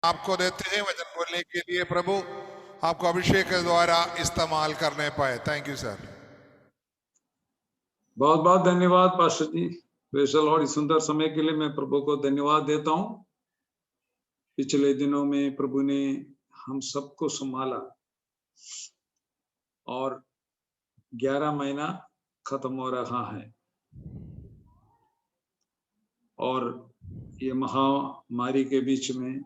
आपको देते हैं वचन बोलने के लिए। प्रभु आपको अभिषेक के द्वारा इस्तेमाल करने पाए। Thank you sir. बहुत बहुत धन्यवाद pastor ji. Praise the lord. इस सुंदर समय के लिए मैं प्रभु को धन्यवाद देता हूँ। पिछले दिनों में प्रभु ने हम सबको संभाला और 11 महीना खत्म हो रहा है और ये महामारी के बीच में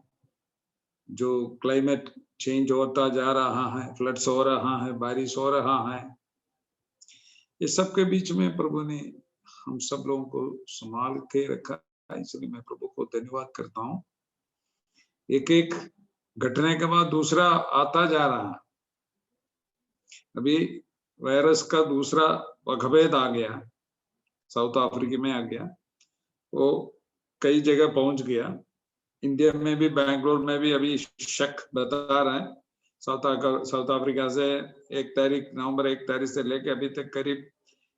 जो क्लाइमेट चेंज होता जा रहा है, फ्लड्स हो रहा है, बारिश हो रहा है, ये सब के बीच में प्रभु ने हम सब लोगों को संभाल के रखा है। इसलिए मैं प्रभु को धन्यवाद करता हूँ। एक एक घटने के बाद दूसरा आता जा रहा है। अभी वायरस का दूसरा वकभेद आ गया, साउथ अफ्रीका में आ गया, वो कई जगह पहुंच गया। इंडिया में भी, बैंगलोर में भी अभी शक बता रहा है। साउथ अफ्रीका से नवंबर 1 तारीख से लेके अभी तक करीब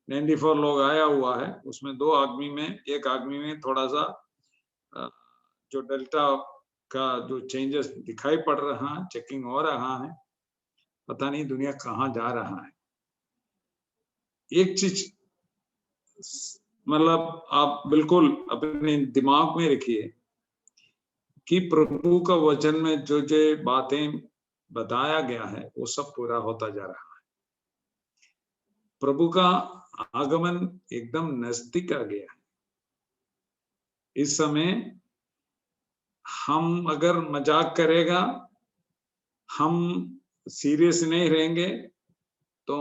94 लोग आया हुआ है। उसमें एक आदमी में थोड़ा सा जो डेल्टा का जो चेंजेस दिखाई पड़ रहा है, चेकिंग हो रहा है। पता नहीं दुनिया कहाँ जा रहा है। एक चीज मतलब आप बिल्कुल अपने दिमाग में रखिए कि प्रभु का वचन में जो जो बातें बताया गया है वो सब पूरा होता जा रहा है। प्रभु का आगमन एकदम नजदीक आ गया है। इस समय हम अगर मजाक करेगा, हम सीरियस नहीं रहेंगे तो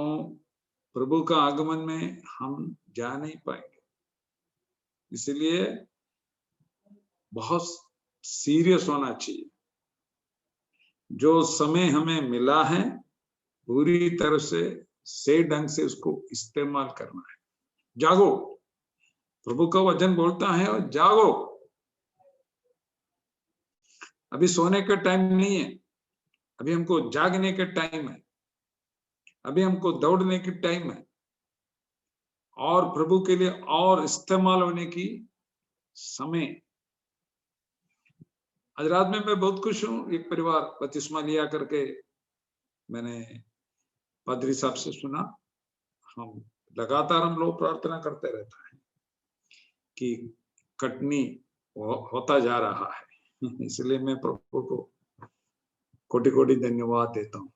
प्रभु का आगमन में हम जा नहीं पाएंगे। इसलिए बहुत सीरियस होना चाहिए। जो समय हमें मिला है पूरी तरह से सही ढंग से उसको इस्तेमाल करना है। जागो, प्रभु का वचन बोलता है और जागो। अभी सोने का टाइम नहीं है, अभी हमको जागने का टाइम है, अभी हमको दौड़ने की टाइम है और प्रभु के लिए और इस्तेमाल होने की समय। आज रात में मैं बहुत खुश हूं। एक परिवार बपतिस्मा लिया करके मैंने पादरी साहब से सुना। हम लगातार हम लोग प्रार्थना करते रहता है कि कटनी होता जा रहा है। इसलिए मैं प्रभु को कोटि कोटि धन्यवाद देता हूँ।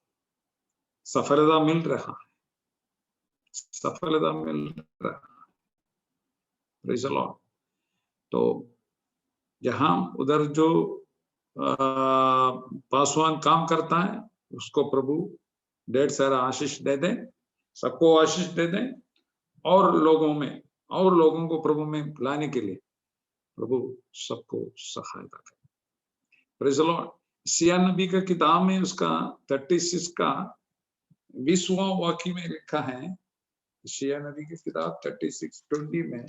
सफलता मिल रहा है, सफलता मिल रहा है। Praise the Lord. तो जहां उधर जो पासवान काम करता है उसको प्रभु ढेर सारा आशीष दे दें, सबको आशीष दे दें और लोगों को प्रभु में लाने के लिए प्रभु सबको सहायता करें। Praise the Lord. यशायाह नबी का किताब में उसका 36 का 20वां वाक्य में लिखा है। यशायाह नबी की किताब 36:20 में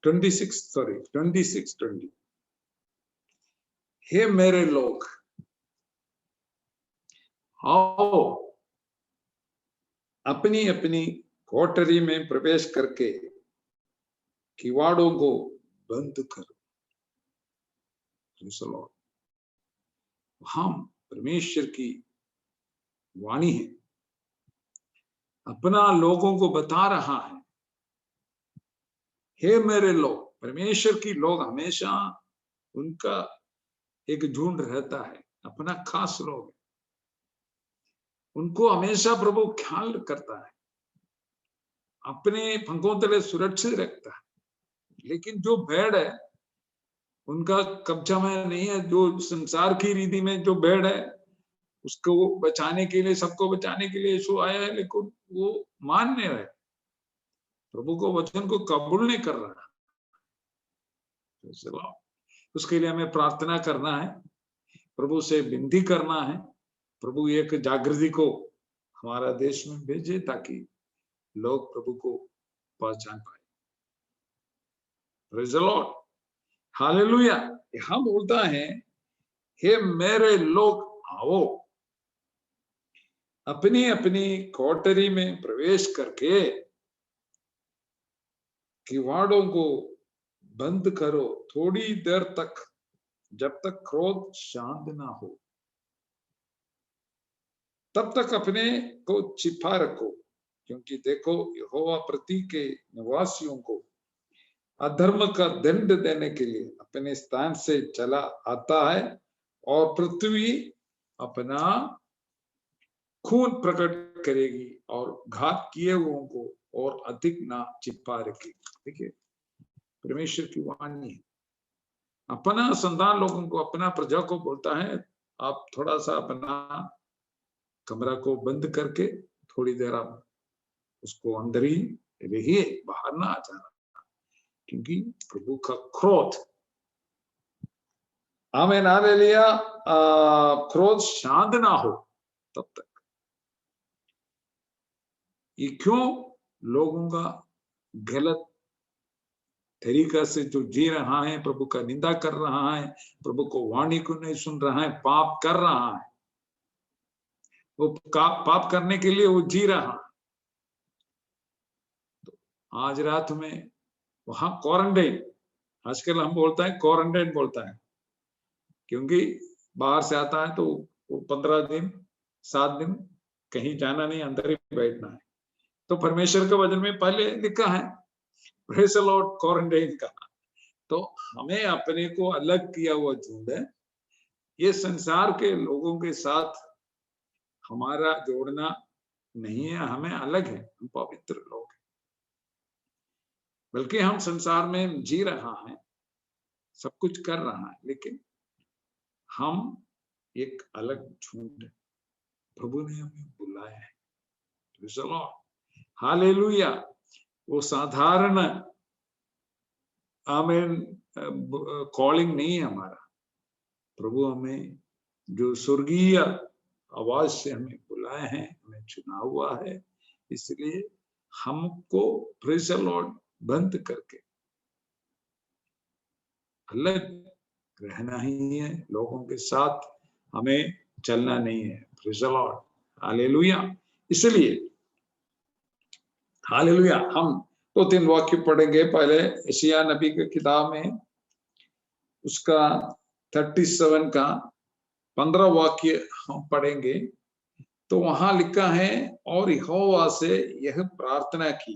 ट्वेंटी 20। हे मेरे लोग आओ, अपनी अपनी कोठरी में प्रवेश करके किवाड़ों को बंद करो। हम परमेश्वर की वाणी है, अपना लोगों को बता रहा है। हे मेरे लोग, परमेश्वर की लोग हमेशा उनका एक झुंड रहता है, अपना खास लोग, उनको हमेशा प्रभु ख्याल करता है, अपने पंखों तले सुरक्षित रखता है। लेकिन जो भेड़ है उनका कब्जा में नहीं है। जो संसार की रीति में जो भेड़ है उसको बचाने के लिए, सबको बचाने के लिए यीशु आया है, लेकिन वो मान नहीं रहे, प्रभु को वचन को कबूल नहीं कर रहा। उसके लिए हमें प्रार्थना करना है, प्रभु से विनती करना है, प्रभु एक जागृति को हमारा देश में भेजे ताकि लोग प्रभु को पहचान पाए। Praise the Lord, hallelujah. यहाँ बोलता है हे मेरे लोग आओ। अपनी अपनी कोठरी में प्रवेश करके किवाड़ों को बंद करो थोड़ी देर तक, जब तक क्रोध शांत ना हो, तब तक अपने को छिपा रखो, क्योंकि देखो यहोवा पृथ्वी के निवासियों को अधर्म का दंड देने के लिए अपने स्थान से चला आता है और पृथ्वी अपना खून प्रकट करेगी और घात किए हुओं को और अधिक ना छिपा रखेगी। देखिए परमेश्वर की वाणी है, अपना संतान लोगों को, अपना प्रजा को बोलता है आप थोड़ा सा अपना कमरा को बंद करके थोड़ी देर आप उसको अंदर ही रहिए, बाहर ना आ जाना, क्योंकि प्रभु का क्रोध, आमीन हालेलुया, क्रोध शांत ना हो तब तक। ये क्यों? लोगों का गलत तरीका से जो जी रहा है, प्रभु का निंदा कर रहा है, प्रभु को वाणी को नहीं सुन रहा है, पाप कर रहा है, वो पाप करने के लिए वो जी रहा है। तो आज रात में वहां क्वारंटाइन, आजकल हम बोलता है क्वारंटाइन बोलता है, क्योंकि बाहर से आता है तो वो 15 दिन 7 दिन कहीं जाना नहीं, अंदर ही बैठना है। तो परमेश्वर के वचन में पहले लिखा है प्रेज़ द लॉर्ड क्वारंटाइन का। तो हमें अपने को अलग किया हुआ झुंड है, ये संसार के लोगों के साथ हमारा जोड़ना नहीं है, हमें अलग है, हम पवित्र लोग हैं, बल्कि हम संसार में जी रहा है, सब कुछ कर रहा है, लेकिन हम एक अलग झुंड है। प्रभु ने हमें बुलाया है, प्रेज़ द लॉर्ड, हालेलुया। वो साधारण आमीन कॉलिंग नहीं है हमारा, प्रभु हमें जो स्वर्गीय आवाज से हमें बुलाया है, हमें चुना हुआ है, इसलिए हमको प्रेज़ द लॉर्ड बंद करके अलग रहना ही है, लोगों के साथ हमें चलना नहीं है, प्रेज़ द लॉर्ड, हालेलुया। इसलिए हालेलुया, हम 2-3 वाक्य पढ़ेंगे। पहले यशायाह नबी की किताब में उसका 37 का 15 वाक्य हम पढ़ेंगे। तो वहां लिखा है, और यहोवा से यह प्रार्थना की,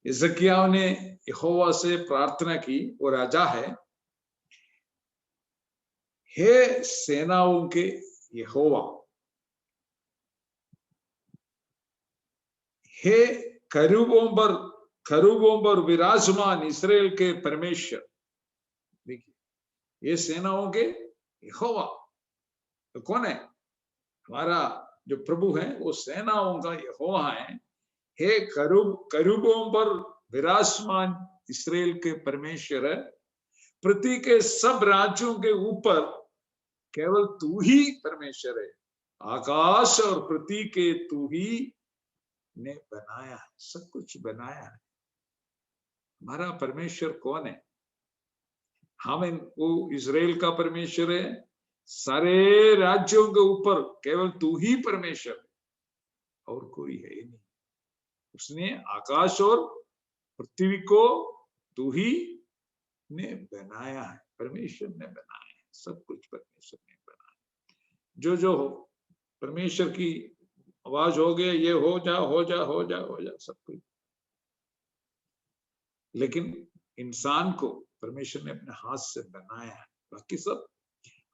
हिजकिय्याह ने यहोवा से प्रार्थना की, वो राजा है, हे सेनाओं के यहोवा, हे करूबों पर विराजमान इस्राएल के परमेश्वर। देखिए ये सेनाओं के यहोवा तो कौन है? हमारा जो प्रभु है वो सेनाओं का यहोवा है। हे करूबों पर विराजमान इस्राएल के परमेश्वर, पृथ्वी के सब राज्यों के ऊपर केवल तू ही परमेश्वर है, आकाश और पृथ्वी के तू ही ने बनाया है, सब कुछ बनाया है। हमारा परमेश्वर कौन है? हमें वो इस्राएल का परमेश्वर है, सारे राज्यों के ऊपर केवल तू ही परमेश्वर है, और कोई है ही नहीं। उसने आकाश और पृथ्वी को तू ही ने बनाया है, परमेश्वर ने बनाया है, सब कुछ परमेश्वर ने बनाया। जो जो हो परमेश्वर की आवाज हो गया, ये हो जा हो जा हो जा हो जा, सब कुछ। लेकिन इंसान को परमेश्वर ने अपने हाथ से बनाया है, बाकी सब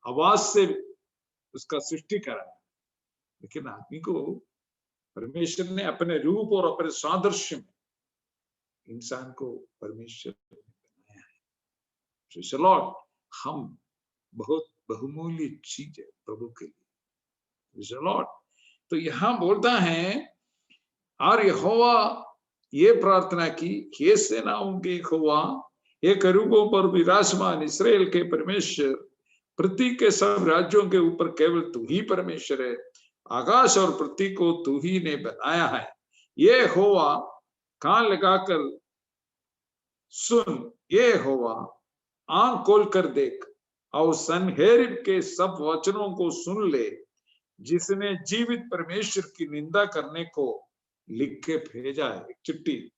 आवाज से उसका सृष्टि करा है, लेकिन आदमी को परमेश्वर ने अपने रूप और अपने सादृश्य में इंसान को परमेश्वर ने बनाया है। प्रेज़ द लॉर्ड, हम बहुत बहुमूल्य चीज है प्रभु के लिए, प्रेज़ द लॉर्ड। तो यहां बोलता है, और यहोवा ये प्रार्थना की, हे सेनाओं के यहोवा, हे करूबों पर विराजमान इस्राएल के परमेश्वर, पृथ्वी के सब राज्यों के ऊपर केवल तू ही परमेश्वर है, आकाश और पृथ्वी को तू ही ने बनाया है। ये यहोवा, कान लगाकर सुन, ये यहोवा, आंख खोल कर देख, और सनहेरिब के सब वचनों को सुन ले। जिसने जीवित परमेश्वर की निंदा करने को लिख के भेजा है, एक चिट्ठी।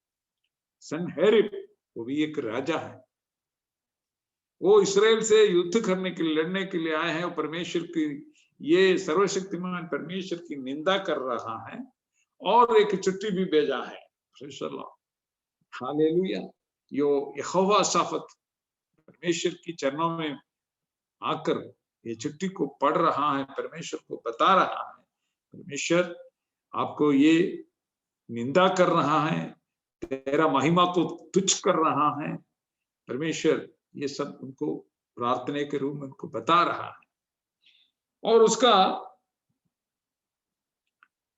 सनहेरिब वो भी एक राजा है, वो इसराइल से युद्ध करने के लिए, लड़ने के लिए आए हैं। परमेश्वर की, ये सर्वशक्तिमान परमेश्वर की निंदा कर रहा है और एक चिट्ठी भी भेजा है। हालेलुया। यो यहोवा साफत परमेश्वर की चरणों में आकर ये चिट्ठी को पढ़ रहा है, परमेश्वर को बता रहा है, परमेश्वर आपको ये निंदा कर रहा है, तेरा महिमा को तुच्छ कर रहा है। परमेश्वर ये सब उनको प्रार्थना के रूप में उनको बता रहा है। और उसका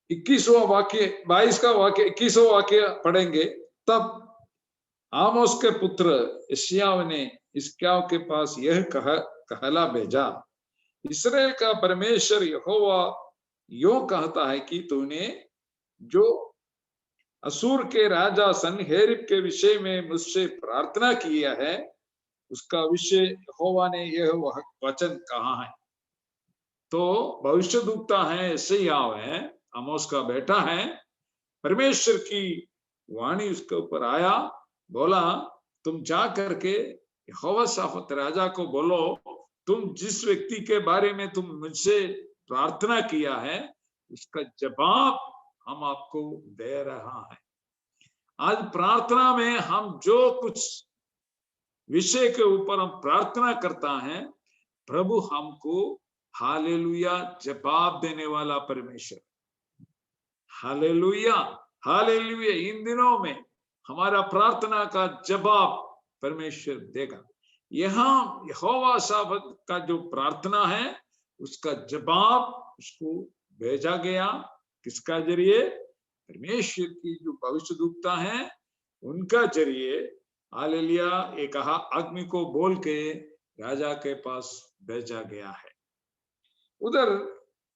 21वां वाक्य, 22 का वाक्य, 21वां वाक्य पढ़ेंगे। तब आमोस के पुत्र यशायाह ने हिजकिय्याह के पास यह कहला भेजा, इस्राएल का परमेश्वर यहोवा यूं कहता है कि तूने जो असूर के राजा सनहेरिब के विषय में मुझसे प्रार्थना किया है, उसका विषय यहोवा ने यह वचन कहा है। तो भविष्यद्वक्ता है, यशायाह है, आमोस का बेटा है। परमेश्वर की वाणी उसके ऊपर आया, बोला तुम जा करके यहोवा साफत राजा को बोलो, तुम जिस व्यक्ति के बारे में तुम मुझसे प्रार्थना किया है उसका जवाब हम आपको दे रहा है। आज प्रार्थना में हम जो कुछ विषय के ऊपर हम प्रार्थना करता है, प्रभु हमको हालेलुया जवाब देने वाला परमेश्वर। Hallelujah, hallelujah. इन दिनों में हमारा प्रार्थना का जवाब परमेश्वर देगा। यहाँ यहोवा साफत का जो प्रार्थना है उसका जवाब उसको भेजा गया, किसका जरिए? परमेश्वर की जो भविष्यद्वक्ता है उनका जरिए। हालेलुया। ये कहा अग्नि को बोल के राजा के पास भेजा गया है। उधर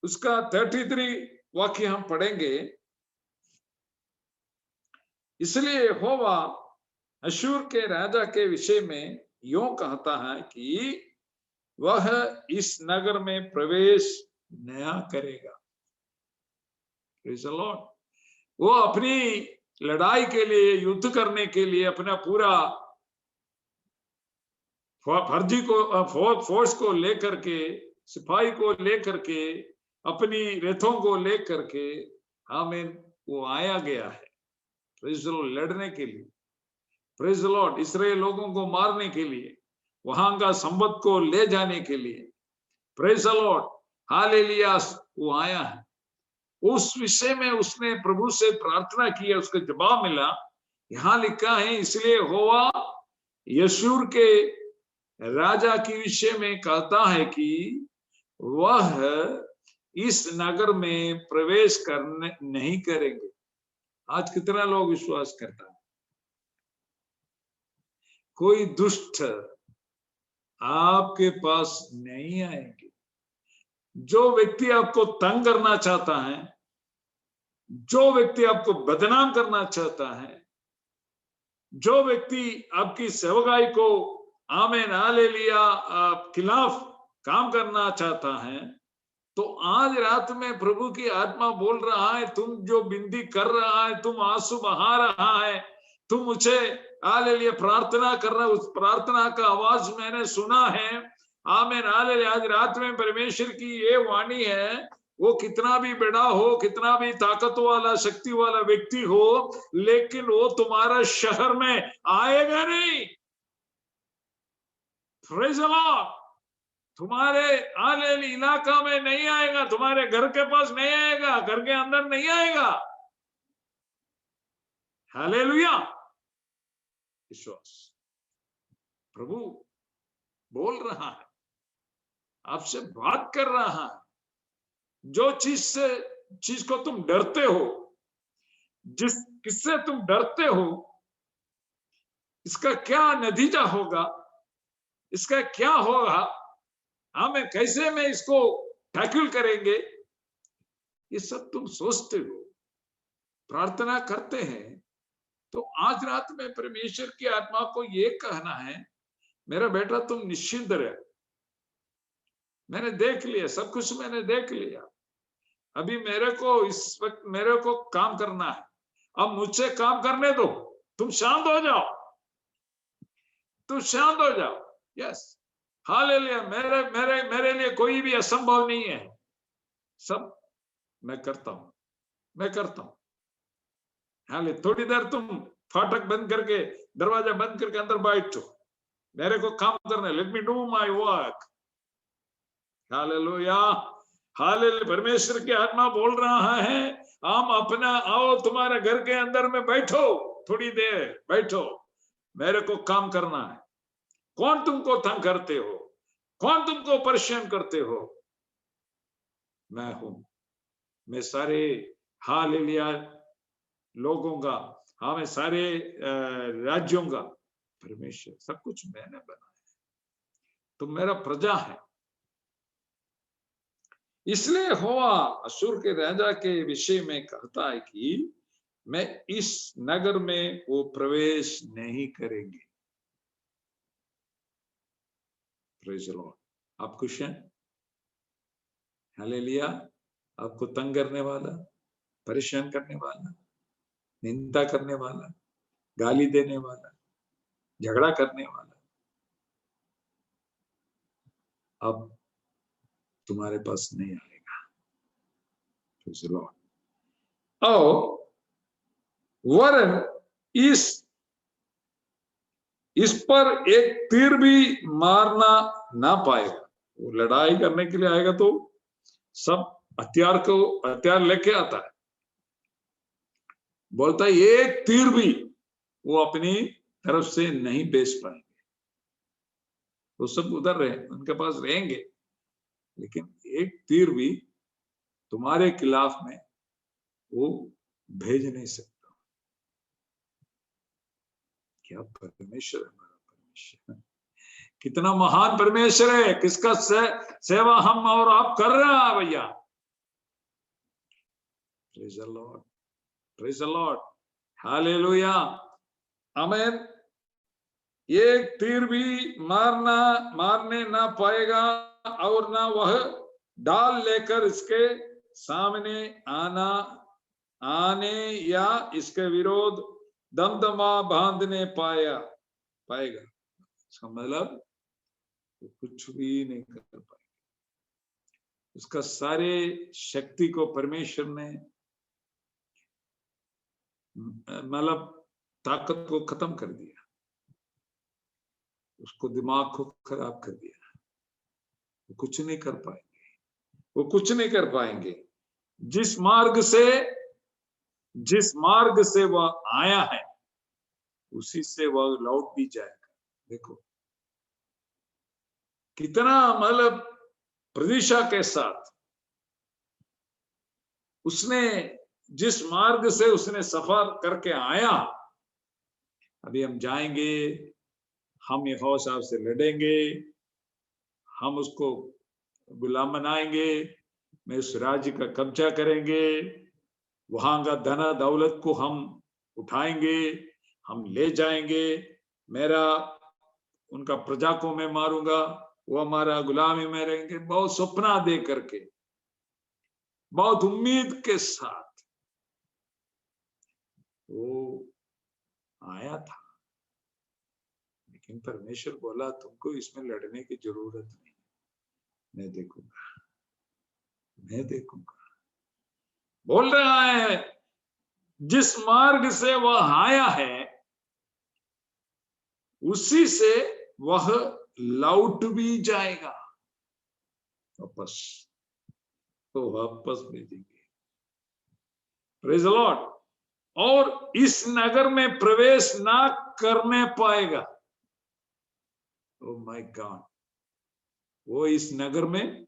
उसका 33 वाक्य हम पढ़ेंगे। इसलिए यहोवा अशूर के राजा के विषय में यूं कहता है कि वह इस नगर में प्रवेश नया करेगा। Praise the Lord. वो अपनी लड़ाई के लिए, युद्ध करने के लिए अपना पूरा फर्जी को, फोर्स को लेकर के, सिपाही को लेकर के, अपनी रथों को लेकर के, आमीन, वो आया गया है प्रेज़ द लॉर्ड, लड़ने के लिए। Praise the Lord. इस्राएल लोगों को मारने के लिए, वहां का संपत्ति को ले जाने के लिए। Praise the Lord. हालेलुया। वो आया है। उस विषय में उसने प्रभु से प्रार्थना की है, उसका जवाब मिला। यहां लिखा है, इसलिए यहोवा यशूर के राजा के विषय में कहता है कि वह इस नगर में प्रवेश करने नहीं करेंगे। आज कितना लोग विश्वास करता है? कोई दुष्ट आपके पास नहीं आएंगे। जो व्यक्ति आपको तंग करना चाहता है, जो व्यक्ति आपको बदनाम करना चाहता है, जो व्यक्ति आपकी सेवकाई को आमीन हालेलुया खिलाफ काम करना चाहता है, तो आज रात में प्रभु की आत्मा बोल रहा है, तुम जो बिंदी कर रहा है, तुम आंसू बहा रहा है, तुम मुझे हालेलुया प्रार्थना कर रहा है, उस प्रार्थना का आवाज मैंने सुना है। आमीन हालेलुया। आज रात में परमेश्वर की ये वाणी है, वो कितना भी बड़ा हो, कितना भी ताकत वाला, शक्ति वाला व्यक्ति हो, लेकिन वो तुम्हारा शहर में आएगा नहीं। Praise the Lord. तुम्हारे हालेलुया इलाका में नहीं आएगा, तुम्हारे घर के पास नहीं आएगा, घर के अंदर नहीं आएगा। हालेलुया। विश्वास। प्रभु बोल रहा है, आपसे बात कर रहा है। जो चीज को तुम डरते हो, किससे तुम डरते हो, इसका क्या नतीजा होगा, इसका क्या होगा, हमें कैसे में इसको टैकल करेंगे, ये सब तुम सोचते हो, प्रार्थना करते हैं। तो आज रात में परमेश्वर की आत्मा को ये कहना है, मेरा बेटा तुम निश्चिंत रहे, मैंने देख लिया, सब कुछ मैंने देख लिया। अभी मेरे को इस वक्त मेरे को काम करना है, अब मुझसे काम करने दो, तुम शांत हो जाओ, तुम शांत हो जाओ। Yes, hallelujah. मेरे मेरे मेरे लिए कोई भी असंभव नहीं है, सब मैं करता हूं, मैं करता हूं। हाले थोड़ी देर तुम फाटक बंद करके, दरवाजा बंद करके अंदर बैठो, मेरे को काम करना है, let me do my work. Hallelujah, hallelujah. परमेश्वर की आत्मा बोल रहा है, हम अपना आओ तुम्हारे घर के अंदर में बैठो, थोड़ी देर बैठो, मेरे को काम करना है। कौन तुमको तंग करते हो, कौन तुमको परेशान करते हो? मैं हूं। मैं सारे हालेलुया लोगों का, हमें सारे राज्यों का परमेश्वर, सब कुछ मैंने बनाया, तुम मेरा प्रजा है। इसलिए होवा अशूर के राजा के विषय में कहता है कि मैं इस नगर में वो प्रवेश नहीं करेंगे। Praise the Lord. आप खुश हैं? हालेलुया। आपको तंग करने वाला, परेशान करने वाला, निंदा करने वाला, गाली देने वाला, झगड़ा करने वाला, अब तुम्हारे पास नहीं आएगा। Praise the Lord. और वरन इस पर एक तीर भी मारना ना पाएगा। वो लड़ाई करने के लिए आएगा तो सब हथियार लेके आता है, बोलता है एक तीर भी वो अपनी तरफ से नहीं बेच पाएंगे। वो सब उधर रहे, उनके पास रहेंगे, लेकिन एक तीर भी तुम्हारे खिलाफ में वो भेज नहीं सकता। क्या परमेश्वर है हमारा परमेश्वर, कितना महान परमेश्वर है, किसका सेवा हम और आप कर रहे हैं भैया। Praise the Lord, praise the Lord, hallelujah, amen. एक तीर भी मारने ना पाएगा, और ना वह डाल लेकर इसके सामने आने या इसके विरोध दमदमा बांधने पाएगा। इसका मतलब कुछ भी नहीं कर पाएगा। उसका सारे शक्ति को परमेश्वर ने, मतलब ताकत को खत्म कर दिया, उसको दिमाग को खराब कर दिया। वो कुछ नहीं कर पाएंगे, वो कुछ नहीं कर पाएंगे। जिस मार्ग से वह आया है उसी से वह लौट भी जाएगा। देखो कितना, मतलब प्रतीक्षा के साथ उसने, जिस मार्ग से उसने सफर करके आया, अभी हम जाएंगे, हम यहोवा साहब से लड़ेंगे, हम उसको गुलाम बनाएंगे, मैं उस राज्य का कब्जा करेंगे, वहां का धन दौलत को हम उठाएंगे, हम ले जाएंगे, मेरा उनका प्रजा को मैं मारूंगा, वो हमारा गुलामी में रहेंगे। बहुत सपना दे करके, बहुत उम्मीद के साथ वो आया था, लेकिन परमेश्वर बोला तुमको इसमें लड़ने की जरूरत नहीं, मैं देखूंगा, मैं देखूंगा। बोल रहा है जिस मार्ग से वह आया है उसी से वह लौट भी जाएगा वापस, तो वापस भेजेंगे। Praise the Lord. और इस नगर में प्रवेश ना करने पाएगा। ओ माय गॉड, वो इस नगर में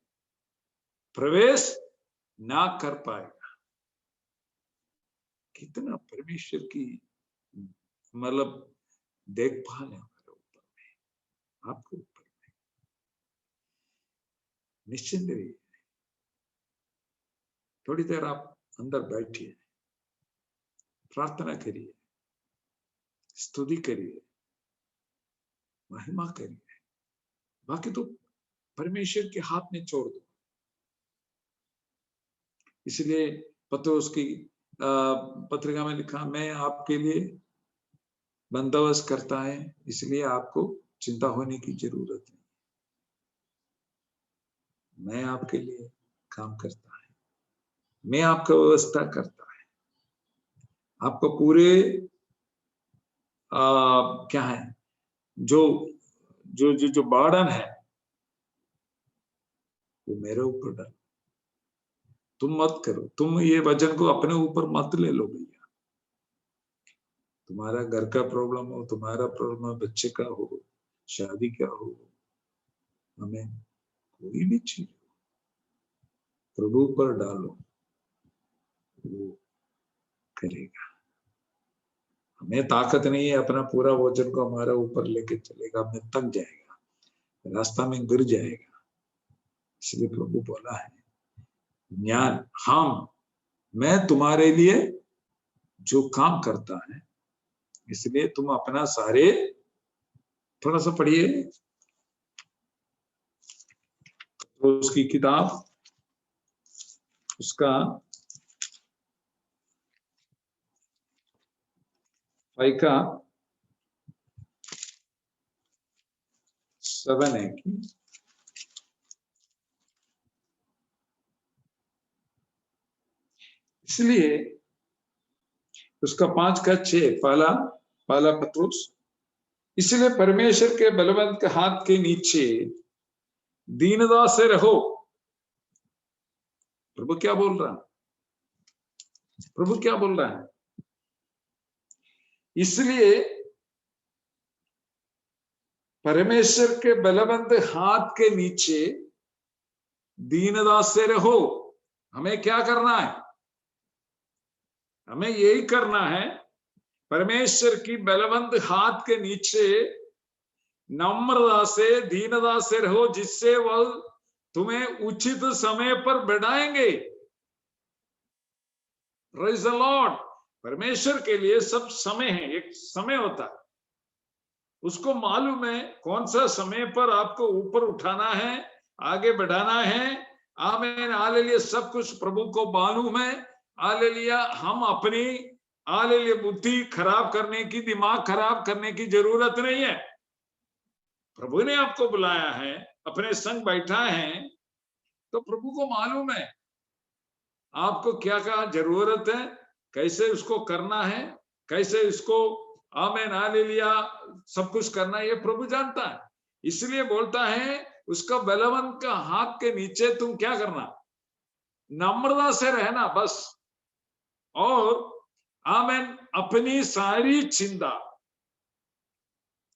प्रवेश ना कर पाएगा। कितना परमेश्वर की, मतलब देखभाल है हमारे ऊपर में, आपके ऊपर में। निश्चिंत रहिए, थोड़ी देर आप अंदर बैठिए, प्रार्थना करिए, स्तुति करिए, महिमा करिए, बाकी तो परमेश्वर के हाथ में छोड़ दो। इसलिए पत्रोस की पत्रिका में लिखा, मैं आपके लिए बंदोबस्त करता है, इसलिए आपको चिंता होने की जरूरत नहीं। मैं आपके लिए काम करता है, मैं आपका व्यवस्था करता है, आपको पूरे क्या है जो जो जो जो बर्डन है वो मेरे ऊपर डालो। तुम मत करो, तुम ये वजन को अपने ऊपर मत ले लो भैया। तुम्हारा घर का प्रॉब्लम हो, तुम्हारा प्रॉब्लम हो, बच्चे का हो, शादी का हो, हमें कोई भी चीज प्रभु पर डालो, वो करेगा। हमें ताकत नहीं है अपना पूरा वजन को हमारा ऊपर लेके चलेगा, हमें थक जाएगा, रास्ता में गिर जाएगा। इसलिए प्रभु बोला है, ज्ञान मैं तुम्हारे लिए जो काम करता है, इसलिए तुम अपना सारे, थोड़ा सा पढ़िए तो उसकी किताब, उसका 5 का 7 है कि इसलिए उसका 5 का 6 पहला पत्रुस, इसलिए परमेश्वर के बलवंत के हाथ के नीचे दीनता से रहो। प्रभु क्या बोल रहा है? प्रभु क्या बोल रहा है? इसलिए परमेश्वर के बलवंत हाथ के नीचे दीनता से रहो। हमें क्या करना है? हमें यही करना है, परमेश्वर की बलवंत हाथ के नीचे नम्रता से, दीनता से रहो, जिससे वह तुम्हें उचित समय पर बढ़ाएंगे। Praise the Lord. परमेश्वर के लिए सब समय है, एक समय होता है, उसको मालूम है कौन सा समय पर आपको ऊपर उठाना है, आगे बढ़ाना है। आमीन, हालेलुया। सब कुछ प्रभु को मालूम है। हालेलुया। हम अपनी हालेलुया बुद्धि खराब करने की, दिमाग खराब करने की जरूरत नहीं है। प्रभु ने आपको बुलाया है, अपने संग बैठा है, तो प्रभु को मालूम है आपको क्या क्या जरूरत है, कैसे उसको करना है, कैसे उसको आमीन हालेलुया सब कुछ करना है, ये प्रभु जानता है। इसलिए बोलता है उसका बलवंत का हाथ के नीचे तुम क्या करना, नम्रता से रहना बस। और आमीन अपनी सारी चिंता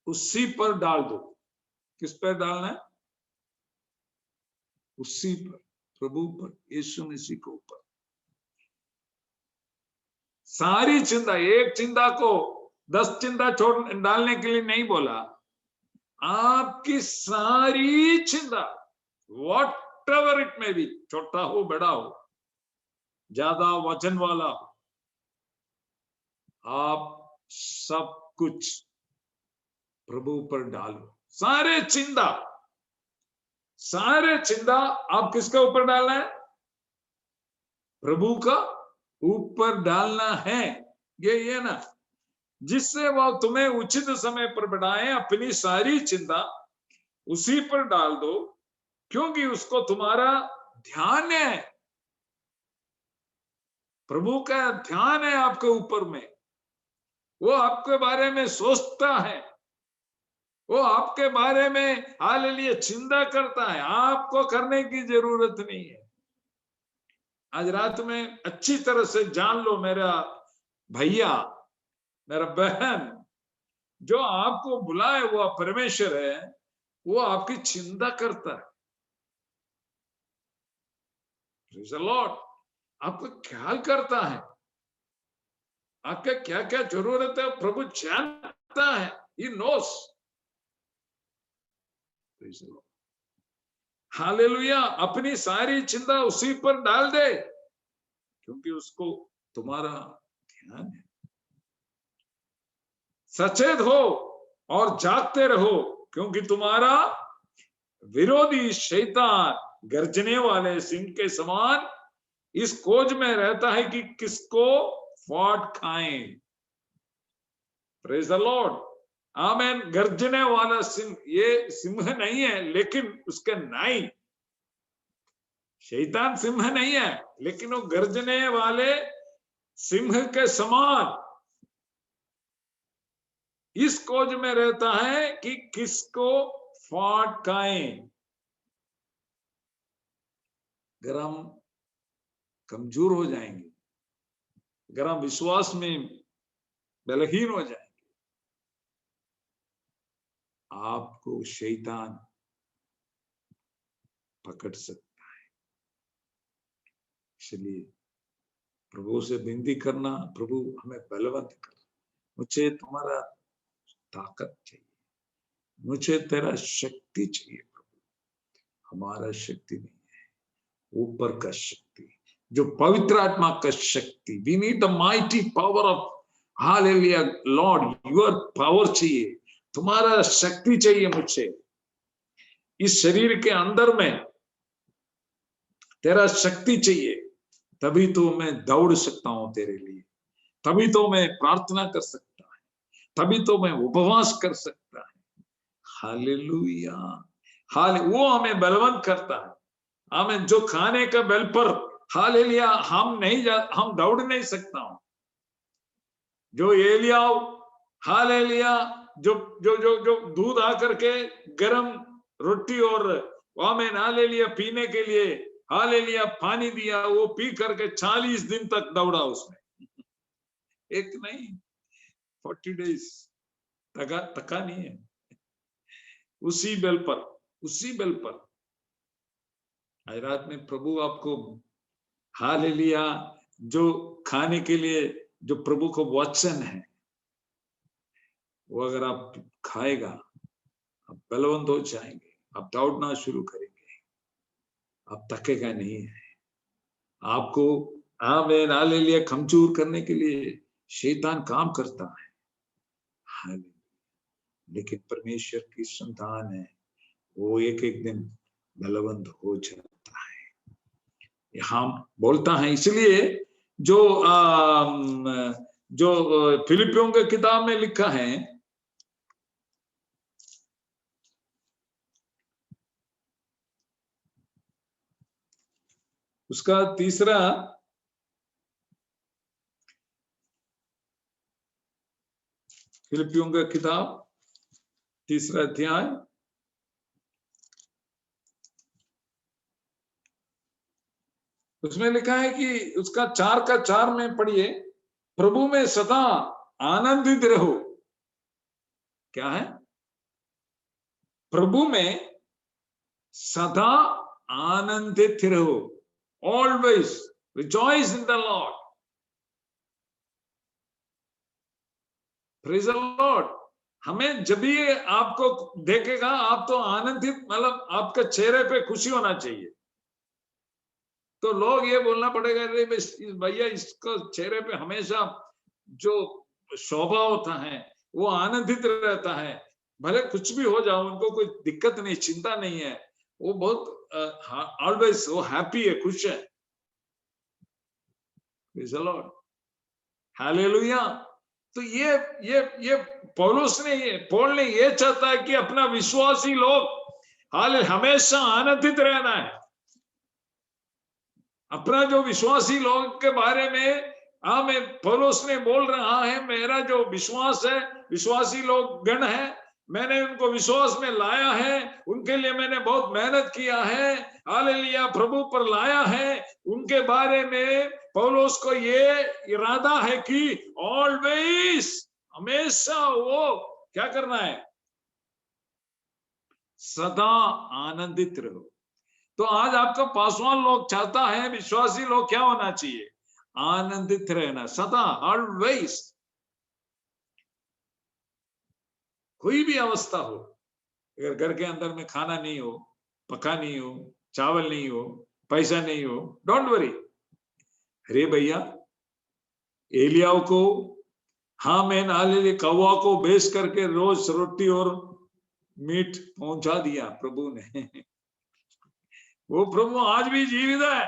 उसी पर डाल दो। किस पर डालना है? उसी पर, प्रभु पर, यीशु मसीह के ऊपर। सारी चिंता, एक चिंता को 10 चिंता छोड़ डालने के लिए नहीं बोला, आपकी सारी चिंता, वॉट एवर इट में भी, छोटा हो बड़ा हो, ज्यादा वजन वाला हो, आप सब कुछ प्रभु पर डालो। सारे चिंता आप किसके ऊपर डालना है? प्रभु का ऊपर डालना है। ये ना, जिससे वह तुम्हें उचित समय पर बढ़ाए। अपनी सारी चिंता उसी पर डाल दो, क्योंकि उसको तुम्हारा ध्यान है। प्रभु का ध्यान है आपके ऊपर में, वो आपके बारे में सोचता है, वो आपके बारे में हालेलुया चिंता करता है। आपको करने की जरूरत नहीं है। आज रात में अच्छी तरह से जान लो मेरा भैया, मेरा बहन, जो आपको बुलाए हुआ परमेश्वर है, वो आपकी चिंता करता है। Praise the Lord. आपको ख्याल करता है, आपका क्या क्या जरूरत है प्रभु जानता है। He knows। Praise the Lord. Hallelujah. अपनी सारी चिंता उसी पर डाल दे, क्योंकि उसको तुम्हारा ध्यान है। सचेत हो और जागते रहो, क्योंकि तुम्हारा विरोधी शैतान गर्जने वाले सिंह के समान इस खोज में रहता है कि किसको फाड़ खाएं। प्रेज द लॉर्ड, आमेन। गर्जने वाला सिंह, ये सिंह नहीं है लेकिन उसके नाई, शैतान सिंह नहीं है लेकिन वो गर्जने वाले सिंह के समान इस खोज में रहता है कि किसको फाड़ खाएं। अगर हम कमजोर हो जाएंगे, अगर हम विश्वास में बलहीन हो जाएंगे, आपको शैतान पकड़ सकता है। इसलिए प्रभु से विनती करना, प्रभु हमें बलवंत कर, मुझे तुम्हारा ताकत चाहिए, मुझे तेरा शक्ति चाहिए प्रभु। हमारा शक्ति नहीं है, ऊपर का शक्ति, जो पवित्र आत्मा का शक्ति। We need the mighty power of hallelujah lord, your power चाहिए, तुम्हारा शक्ति चाहिए मुझे। इस शरीर के अंदर में तेरा शक्ति चाहिए, तभी तो मैं दौड़ सकता हूं तेरे लिए, तभी तो मैं प्रार्थना कर सकता है, तभी तो मैं उपवास कर सकता है। हालेलुया, वो हमें बलवंत करता है। आमीन। जो खाने का बल पर हालेलुया हम दौड़ नहीं सकता हूं। जो एलियाव हालेलुया जो जो जो जो दूध आकर के गरम रोटी और आमीन हालेलुया पीने के लिए हालेलुया पानी दिया, वो पी करके 40 दिन तक दौड़ा उसने, एक नहीं 40 डेज तका नहीं है। उसी बल पर आज रात में प्रभु आपको हालेलुया जो खाने के लिए जो प्रभु को वचन है, वो अगर आप खाएगा, आप बलवंत हो जाएंगे, आप दौड़ना शुरू करेंगे, आप थकेगा नहीं है। आपको आमीन हालेलुया कमजोर करने के लिए शैतान काम करता है, हालेलुया, लेकिन परमेश्वर की संतान है, वो एक एक दिन बलवंत हो जाता है। हम बोलता है, इसलिए जो फिलिपियों के किताब में लिखा है, उसका तीसरा फिलिपियों का किताब तीसरा अध्याय उसमें लिखा है कि उसका 4 का 4 में पढ़िए, प्रभु में सदा आनंदित रहो। क्या है? प्रभु में सदा आनंदित रहो। Always rejoice in the Lord. Praise the Lord. हमें जब भी आपको देखेगा, आप तो आनंदित, मतलब आपके चेहरे पे खुशी होना चाहिए। तो लोग ये बोलना पड़ेगा, अरे भैया इसको चेहरे पे हमेशा जो शोभा होता है, वो आनंदित रहता है, भले कुछ भी हो जाओ उनको कोई दिक्कत नहीं, चिंता नहीं है, वो बहुत ऑलवेज वो हैप्पी है, खुश है। Praise the Lord, hallelujah. तो ये पौल ने ये चाहता है कि अपना विश्वासी लोग हमेशा आनंदित रहना है। अपना जो विश्वासी लोग के बारे में पौलुस ने बोल रहा है, मेरा जो विश्वास है, विश्वासी लोग गण है, मैंने उनको विश्वास में लाया है, उनके लिए मैंने बहुत मेहनत किया है, हालेलुया, प्रभु पर लाया है। उनके बारे में पौलुस को ये इरादा है कि ऑलवेज, हमेशा वो क्या करना है? सदा आनंदित रहो। तो आज आपका पासवान लोग चाहता है, विश्वासी लोग क्या होना चाहिए? आनंदित रहना, सदा, ऑलवेज। कोई भी अवस्था हो, अगर घर के अंदर में खाना नहीं हो, पका नहीं हो, चावल नहीं हो, पैसा नहीं हो, डोंट वरी। अरे भैया, एलियाव को कौवा को बेच करके रोज रोटी और मीट पहुंचा दिया प्रभु ने। वो प्रभु आज भी जीवित है।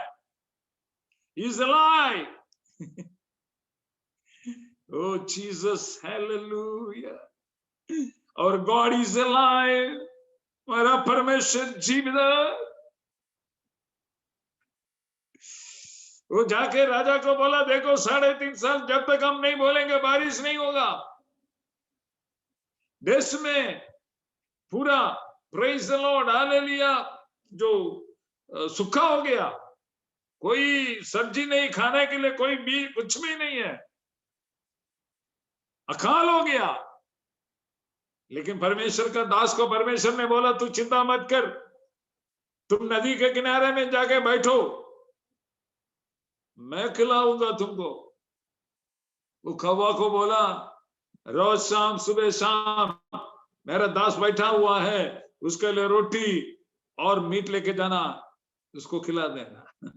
He is alive. Oh Jesus, hallelujah. Our God is alive. हमारा परमेश्वर जीवित है। वो जाके राजा को बोला, देखो 3.5 साल जब तक हम नहीं बोलेंगे बारिश नहीं होगा। देश में पूरा प्रेज द लॉर्ड, हालेलुया, जो सूखा हो गया, कोई सब्जी नहीं खाने के लिए, कोई भी कुछ भी नहीं है, अकाल हो गया। लेकिन परमेश्वर का दास को परमेश्वर ने बोला, तू चिंता मत कर, तुम नदी के किनारे में जाके बैठो, मैं खिलाऊंगा तुमको। वो कौवा को बोला, रोज शाम सुबह शाम मेरा दास बैठा हुआ है, उसके लिए रोटी और मीट लेके जाना, उसको खिला देना।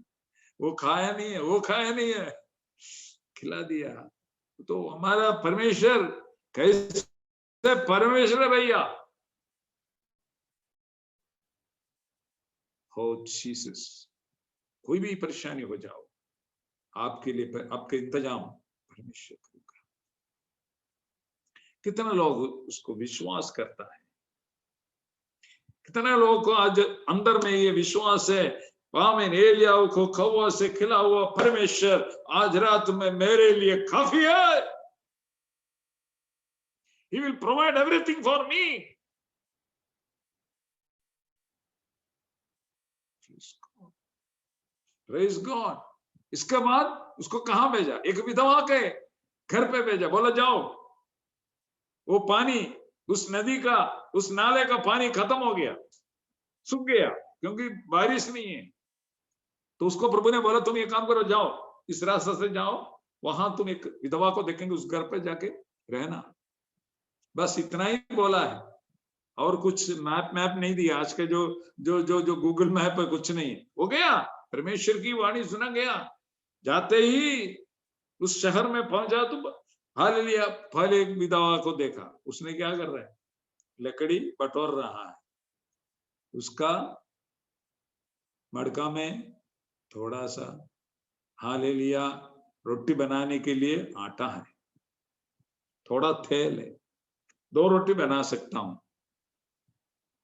वो खाया नहीं है, वो खाया नहीं है, खिला दिया। तो हमारा परमेश्वर कैसे परमेश्वर है भैया। हो जीसस, कोई भी परेशानी हो जाओ, आपके लिए आपके इंतजाम परमेश्वर करेगा। कितना लोग उसको विश्वास करता है, कितना लोगों को आज अंदर में ये विश्वास है, आमीन, एलियाह को कौवा से खिला हुआ परमेश्वर आज रात में मेरे लिए काफी है। He will provide everything for me. Praise God. इसके बाद उसको कहां भेजा? एक विधवा के घर पे भेजा, बोला जाओ, वो पानी, उस नदी का, उस नाले का पानी खत्म हो गया, सूख गया, क्योंकि बारिश नहीं है। तो उसको प्रभु ने बोला, तुम ये काम करो, जाओ इस रास्ते से जाओ, वहां तुम एक विधवा को देखेंगे, उस घर पे जाके रहना। बस इतना ही बोला है, और कुछ मैप नहीं दिया। आज के जो जो जो जो गूगल मैप है कुछ नहीं, हो गया, परमेश्वर की वाणी सुना गया। जाते ही उस शहर में पहुंचा तो हालेलुया, पहले एक विधवा को देखा, उसने क्या कर रहा है, लकड़ी बटोर रहा है, उसका मड़का में थोड़ा सा हालेलुया रोटी बनाने के लिए आटा है, थोड़ा तेल है, 2 रोटी बना सकता हूं।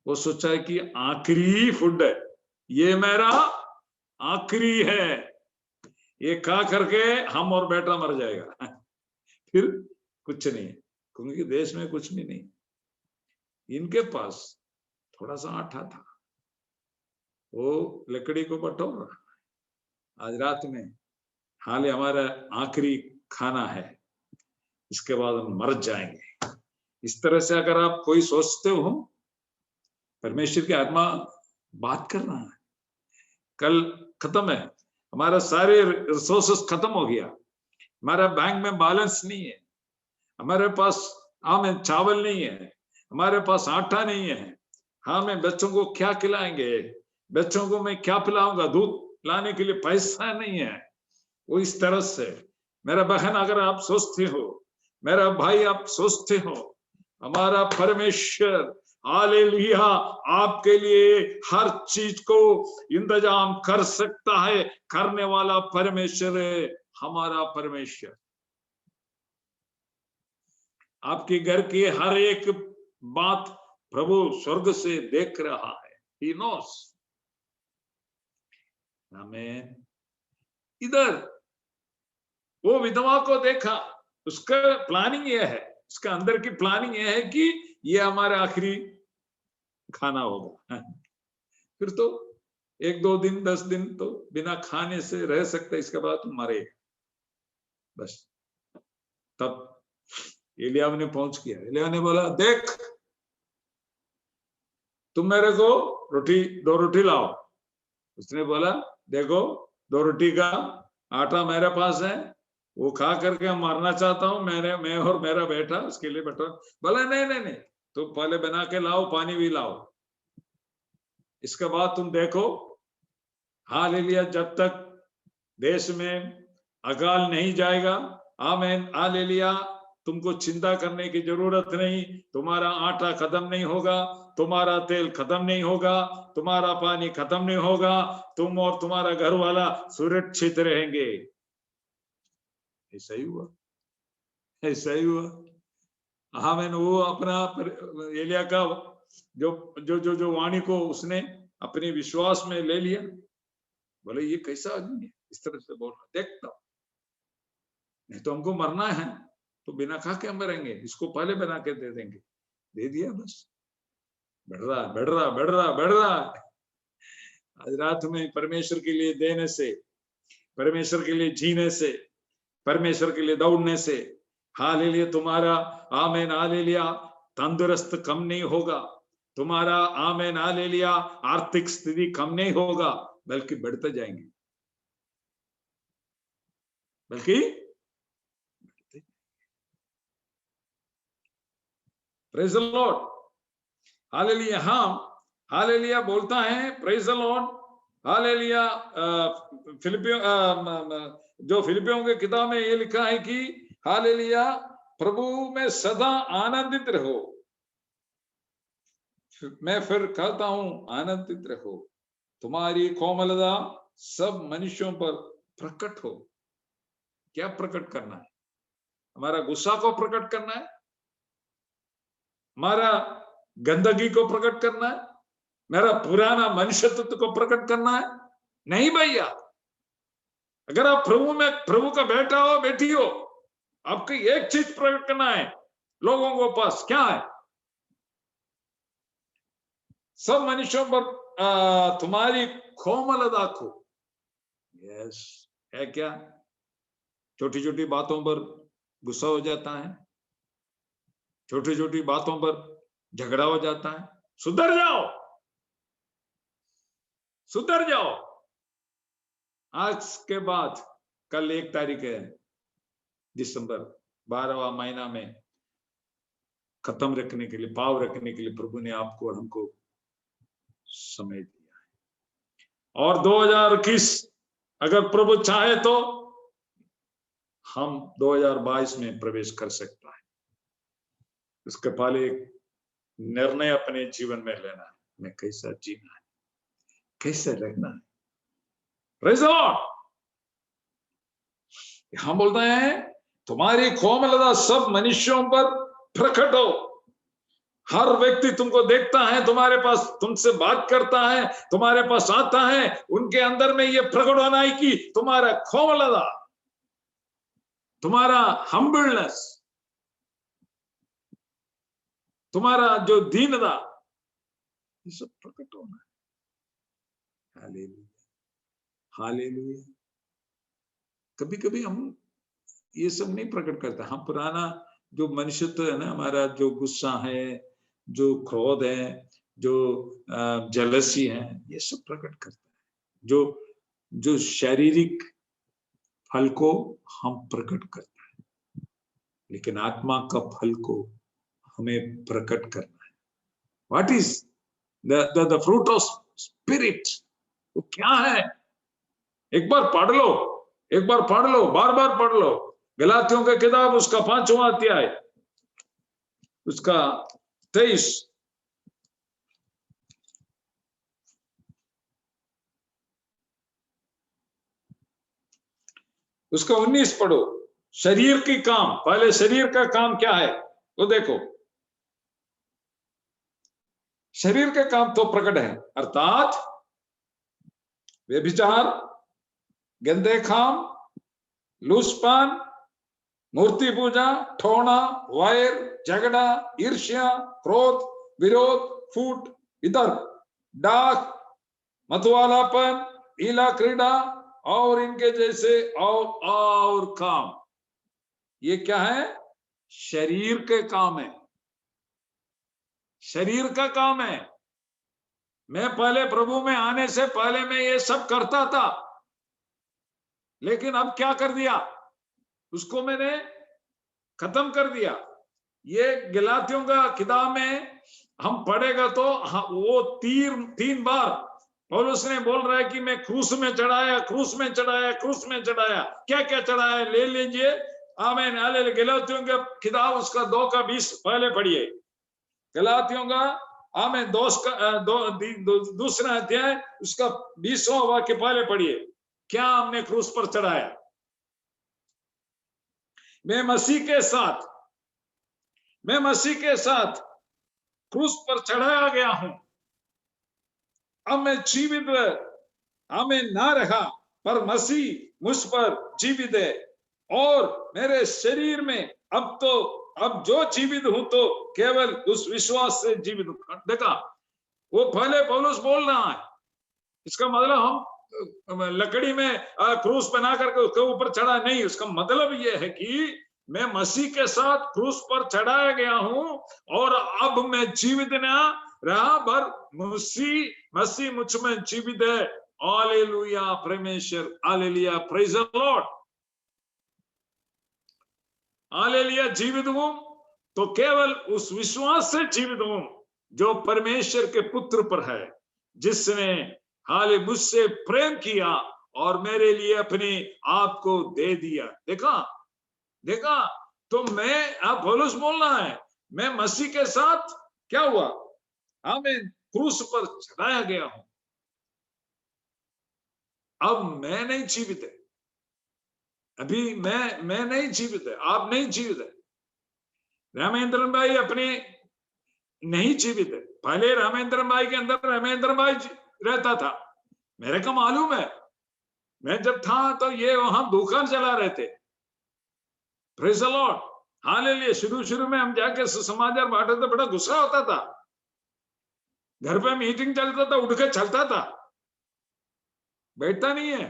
वो सोचा है कि आखिरी फूड है, ये मेरा आखिरी है, ये खा करके हम और बेटा मर जाएगा। फिर कुछ नहीं, क्योंकि देश में कुछ भी नहीं, इनके पास थोड़ा सा आटा था, वो लकड़ी को बटोर रहा। आज रात में हाल हमारा आखिरी खाना है, इसके बाद हम मर जाएंगे। इस तरह से अगर आप कोई सोचते हो, परमेश्वर की आत्मा बात कर रहा है, कल खत्म है, हमारा सारे रिसोर्सेस खत्म हो गया, हमारा बैंक में बैलेंस नहीं है, हमारे पास हमें चावल नहीं है, हमारे पास आटा नहीं है, हमें बच्चों को क्या खिलाएंगे, बच्चों को मैं क्या पिलाऊंगा, दूध लाने के लिए पैसा नहीं है। वो इस तरह से, मेरा बहन अगर आप सोचते हो, मेरा भाई आप सोचते हो, हमारा परमेश्वर हालेलुया आपके लिए हर चीज को इंतजाम कर सकता है, करने वाला परमेश्वर है हमारा परमेश्वर। आपके घर की हर एक बात प्रभु स्वर्ग से देख रहा है, He knows. आमीन। इधर वो विधवा को देखा, उसका प्लानिंग यह है, उसका अंदर की प्लानिंग यह है कि ये हमारा आखिरी खाना होगा। फिर तो 1-2 दिन 10 दिन तो बिना खाने से रह सकते, इसके बाद तो मरेगा बस। तब एलियाह ने पहुंच किया, एलियाह ने बोला, देख तुम मेरे को 2 रोटी लाओ। उसने बोला, देखो 2 रोटी का आटा मेरे पास है, वो खा करके मरना चाहता हूं, मैं और मेरा बेटा, उसके लिए बेटा। बोला नहीं, तो पहले बना के लाओ, पानी भी लाओ, इसके बाद तुम देखो। हालेलुया, जब तक देश में अकाल नहीं जाएगा, आमीन, हालेलुया, तुमको चिंता करने की जरूरत नहीं, तुम्हारा आटा खत्म नहीं होगा, तुम्हारा तेल खत्म नहीं होगा, तुम्हारा पानी खत्म नहीं होगा, तुम और तुम्हारा घर वाला सुरक्षित रहेंगे। ऐसा ही हुआ, ऐसा ही हुआ। हाँ, मैंने वो अपना एलिया का जो जो जो जो वाणी को उसने अपने विश्वास में ले लिया। बोले ये कैसा आदमी है, इस तरह से बोल रहा, देखता हूं, नहीं तो हमको मरना है तो बिना खा के हम मरेंगे, इसको पहले बना के दे देंगे। दे दिया, बस बढ़ रहा बढ़ रहा बढ़ रहा बढ़ रहा। आज रात में परमेश्वर के लिए देने से, परमेश्वर के लिए जीने से, परमेश्वर के लिए दौड़ने से, हालेलुया, तुम्हारा आमेन हालेलुया तंदुरुस्त कम नहीं होगा, तुम्हारा आमेन हालेलुया आर्थिक स्थिति कम नहीं होगा, बल्कि बढ़ते जाएंगे, बल्कि प्रेज द लॉर्ड, हालेलुया। हाँ, हालेलुया बोलता है, प्रेज द लॉर्ड, हालेलुया। फिलिपियों जो फिलिपियों के किताब में ये लिखा है कि हालेलुया प्रभु में सदा आनंदित रहो। मैं फिर कहता हूं आनंदित रहो, तुम्हारी कोमलता सब मनुष्यों पर प्रकट हो। क्या प्रकट करना है? हमारा गुस्सा को प्रकट करना है, हमारा गंदगी को प्रकट करना है, मेरा पुराना मनुष्यत्व को प्रकट करना है? नहीं भैया, अगर आप प्रभु में, प्रभु का बेटा हो, बेटी हो, आपको एक चीज प्रकट करना है लोगों को पास, क्या है? सब मनुष्यों पर तुम्हारी कोमलता को। यस, है क्या? छोटी छोटी बातों पर गुस्सा हो जाता है, छोटी छोटी बातों पर झगड़ा हो जाता है। सुधर जाओ, सुधर जाओ। आज के बाद, कल 1 तारीख है दिसंबर, 12वां महीना में खत्म रखने के लिए, पाव रखने के लिए प्रभु ने आपको और हमको समय दिया है। और 2021 अगर प्रभु चाहे तो हम 2022 में प्रवेश कर सकता है। उसके पहले एक निर्णय अपने जीवन में लेना है, मैं कैसा जीना है, कैसे रहना है। Praise the Lord. हम बोलते हैं तुम्हारी कोमलता सब मनुष्यों पर प्रकट हो। हर व्यक्ति तुमको देखता है, तुम्हारे पास, तुमसे बात करता है, तुम्हारे पास आता है, उनके अंदर में ये प्रकट होना है कि तुम्हारा कोमलता, तुम्हारा हम्बलनेस, तुम्हारा जो दीनता, ये सब प्रकट होना है। Hallelujah, hallelujah. कभी कभी हम ये सब नहीं प्रकट करते। हम पुराना जो मनुष्यत्व है ना, हमारा जो गुस्सा है, जो क्रोध है, जो जेलसी है, ये सब प्रकट करता है। जो शारीरिक फल को हम प्रकट करते हैं, लेकिन आत्मा का फल को हमें प्रकट करना है। What is the fruit of spirit? वो क्या है? एक बार पढ़ लो, एक बार पढ़ लो, बार बार पढ़ लो। गलातियों का किताब, उसका 5वां अध्याय, उसका 23, उसका 19 पढ़ो। शरीर की काम, पहले शरीर का काम क्या है वो देखो। शरीर के काम तो प्रकट है, अर्थात व्यभिचार, गंदे काम, लूसपान, मूर्ति पूजा, ठोना, वायर, झगड़ा, ईर्ष्या, क्रोध, विरोध, फूट, इधर डाक, मतवालापन, लीला क्रीड़ा और इनके जैसे और काम। ये क्या है? शरीर के काम है, शरीर का काम है। मैं पहले प्रभु में आने से पहले मैं ये सब करता था, लेकिन अब क्या कर दिया? उसको मैंने खत्म कर दिया। ये गलातियों का किताब में हम पढ़ेगा तो वो 3 बार पौलुस ने बोल रहा है कि मैं क्रूस में चढ़ाया, क्रूस में चढ़ाया, क्रूस में चढ़ाया। क्या क्या चढ़ाया ले लीजिए, आमीन, हालेलुया। गलातियों के किताब उसका 2 का 20 पहले पढ़िए। गलातियों का आमीन दूसरा अध्याय उसका 20वां वाक्य पहले पढ़िए। क्या हमने क्रूस पर चढ़ाया? मैं मसीह के साथ क्रूस पर चढ़ाया गया हूं। अब मैं जीवित आमीन ना रहा, पर मसीह मुझ पर जीवित है, और मेरे शरीर में अब जो जीवित हूं तो केवल उस विश्वास से जीवित हूं। देखा, वो पहले पौलुस बोल रहा है। इसका मतलब हम लकड़ी में क्रूस बना करके उसके ऊपर चढ़ा नहीं। उसका मतलब यह है कि मैं मसीह के साथ क्रूस पर चढ़ाया गया हूं, और अब मैं जीवित ना रहा, पर मसीह मुझ में जीवित है। हालेलुया, परमेश्वर, hallelujah, praise the Lord, hallelujah. जीवित हूं तो केवल उस विश्वास से जीवित हूं जो परमेश्वर के पुत्र पर है, जिसने हाले मुझसे प्रेम किया और मेरे लिए अपने आप को दे दिया। देखा, तो पौलुस बोल रहा है, मैं मसीह के साथ क्या हुआ? आमीन, क्रूस पर चढ़ाया गया हूं। अब मैं नहीं जीवित है, अभी मैं नहीं जीवित है, आप नहीं जीवित है। रामेंद्र भाई अपने नहीं जीवित है। पहले रामेंद्र भाई के अंदर रामेंद्र भाई रहता था, मेरे को मालूम है। मैं जब था तो ये वहां दुकान चला रहे थे। Praise the Lord, hallelujah. शुरू में हम जाके सुसमाचार बांटे तो बड़ा गुस्सा होता था। घर पे मीटिंग चलता था, उठ के चलता था, बैठता नहीं है।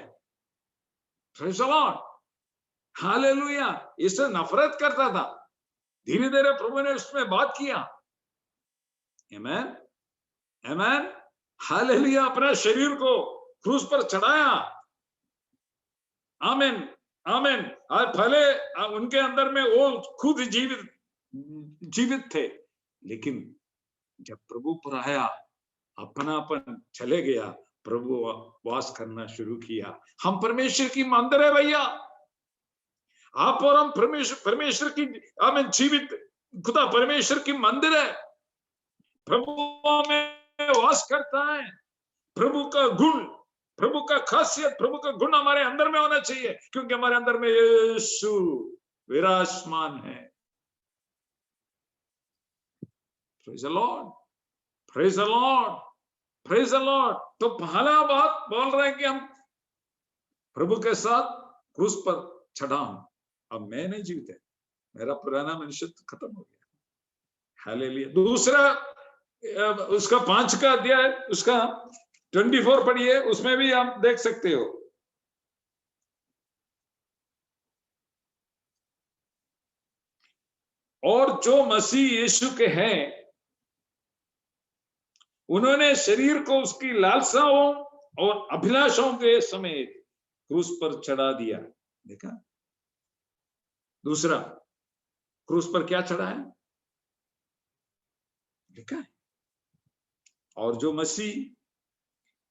Praise the Lord, hallelujah. इससे नफरत करता था। धीरे धीरे प्रभु ने उसमें बात किया। आमेन, आमेन, हालेलुया। अपने शरीर को क्रूस पर चढ़ाया। आमीन, आमीन। और पहले उनके अंदर में वो खुद जीवित थे, लेकिन जब प्रभु पर आया, अपनापन चले गया, प्रभु वास करना शुरू किया। हम परमेश्वर की मंदिर है भैया। आप और हम परमेश्वर की आमीन जीवित खुदा परमेश्वर की मंदिर है। प्रभु में वास करता है। प्रभु का गुण, प्रभु का खासियत, प्रभु का गुण हमारे अंदर में होना चाहिए, क्योंकि हमारे अंदर में यीशु विराजमान है। Praise the Lord, praise the Lord, praise the Lord. तो पहला बात बोल रहे हैं कि हम प्रभु के साथ क्रूस पर चढ़ा हूं। अब मैं नहीं जीवित है, मेरा पुराना मनुष्य खत्म हो गया। हालेलुया। दूसरा उसका 5 का अध्याय उसका 24 पढ़िए, उसमें भी आप देख सकते हो। और जो मसीह यीशु के हैं, उन्होंने शरीर को उसकी लालसाओं और अभिलाषाओं के समेत क्रूस पर चढ़ा दिया। देखा, दूसरा क्रूस पर क्या चढ़ा है, देखा। और जो मसीह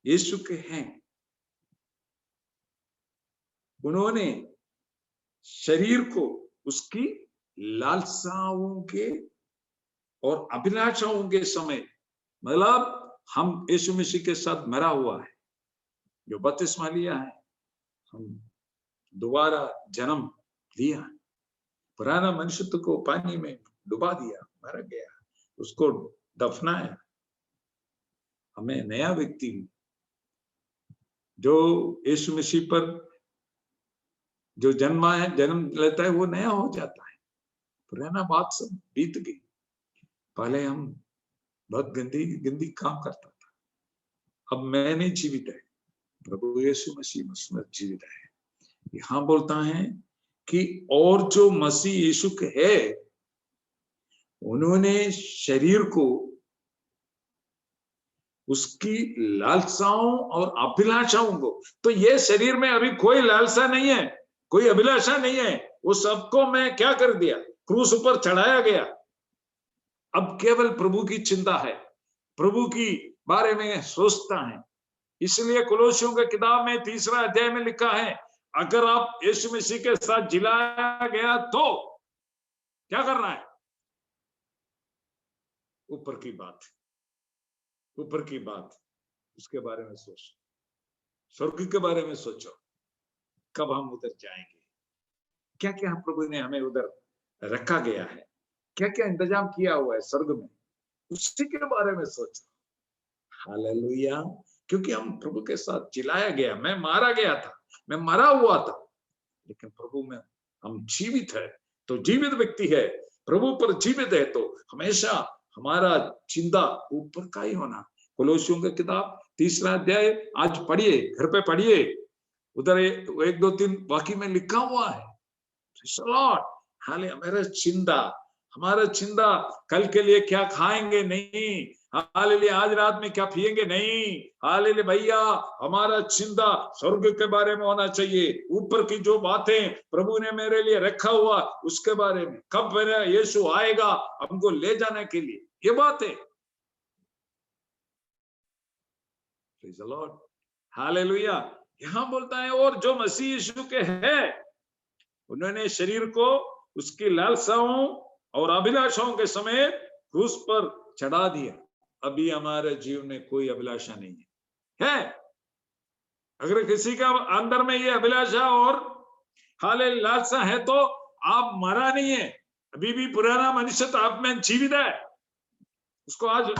यीशु के हैं, उन्होंने शरीर को उसकी लालसाओं के और अभिलाषाओं के समय, मतलब हम यीशु मसीह के साथ मरा हुआ है, जो बपतिस्मा लिया है, हम दोबारा जन्म लिया है। पुराना मनुष्य को पानी में डुबा दिया, मर गया, उसको दफनाया, हमें नया व्यक्ति जो यीशु मसीह पर जो जन्म लेता है, वो नया हो जाता है। पुराना बात सब बीत गई। पहले हम बहुत गंदी काम करता था, अब मैं नहीं जीवित है, प्रभु यीशु मसीह मुझमें जीवित है। यहां बोलता है कि और जो मसीह यीशु के है, उन्होंने शरीर को उसकी लालसाओं और अभिलाषाओं को, तो ये शरीर में अभी कोई लालसा नहीं है, कोई अभिलाषा नहीं है, वो सबको मैं क्या कर दिया, क्रूस पर चढ़ाया गया। अब केवल प्रभु की चिंता है, प्रभु की बारे में सोचता है। इसलिए कोलोसियों के किताब में 3 अध्याय में लिखा है, अगर आप यीशु मसीह के साथ जिलाया गया तो क्या करना है? ऊपर की बात, ऊपर की बात, उसके बारे में सोचो, स्वर्ग के बारे में सोचो, कब हम उधर जाएंगे, क्या क्या प्रभु ने हमें उधर रखा गया है, क्या क्या इंतजाम किया हुआ है स्वर्ग में, उसी के बारे में सोचो। हालेलुया। क्योंकि हम प्रभु के साथ जिलाया गया, मैं मारा गया था, मैं मरा हुआ था, लेकिन प्रभु में हम जीवित है, तो जीवित व्यक्ति है, प्रभु पर जीवित है, तो हमेशा हमारा चिंता ऊपर का ही होना। कोलोसियों की किताब 3 अध्याय आज पढ़िए, घर पे पढ़िए, उधर 1, 2, 3 वाक्य में लिखा हुआ है। हाले हमारा चिंता कल के लिए क्या खाएंगे नहीं, हालेलुया आज रात में क्या पिएंगे नहीं, हालेलुया भैया हमारा चिंता स्वर्ग के बारे में होना चाहिए, ऊपर की जो बातें प्रभु ने मेरे लिए रखा हुआ उसके बारे में, कब मेरा यीशु आएगा हमको ले जाने के लिए, ये बात है। Praise the Lord, hallelujah. यहाँ बोलता है और जो मसीह यीशु के हैं उन्होंने शरीर को उसकी लालसाओं और अभिलाषाओं के समय क्रूस पर चढ़ा दिया। अभी हमारे जीवन में कोई अभिलाषा नहीं है। अगर किसी का अंदर में ये अभिलाषा और हाले लालसा है तो आप मरा नहीं है, अभी भी पुराना मनुष्य तो आप में जीवित है, उसको आज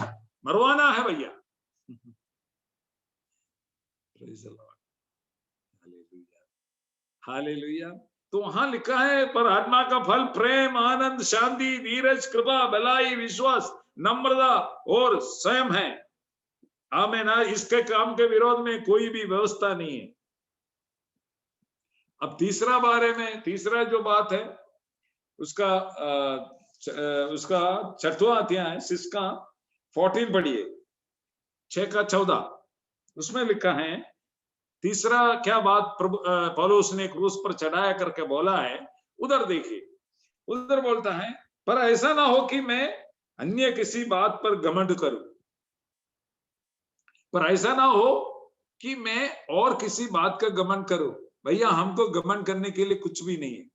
मरवाना है भैया। हालेलुया। तो वहां लिखा है पर आत्मा का फल प्रेम, आनंद, शांति, धीरज, कृपा, भलाई, विश्वास, नम्रता और संयम है। आमीन। इसके काम के विरोध में कोई भी व्यवस्था नहीं है। अब तीसरा जो बात है उसका 4वां अध्याय 6 का 14 पढ़िए, 6 का 14, उसमें लिखा है तीसरा क्या बात प्रभु पौलुस ने क्रूस पर चढ़ाया करके बोला है, उधर देखिए, उधर बोलता है पर ऐसा ना हो कि मैं अन्य किसी बात पर घमंड करूं, पर ऐसा ना हो कि मैं और किसी बात का घमंड करूं। भैया हमको घमंड करने के लिए कुछ भी नहीं है,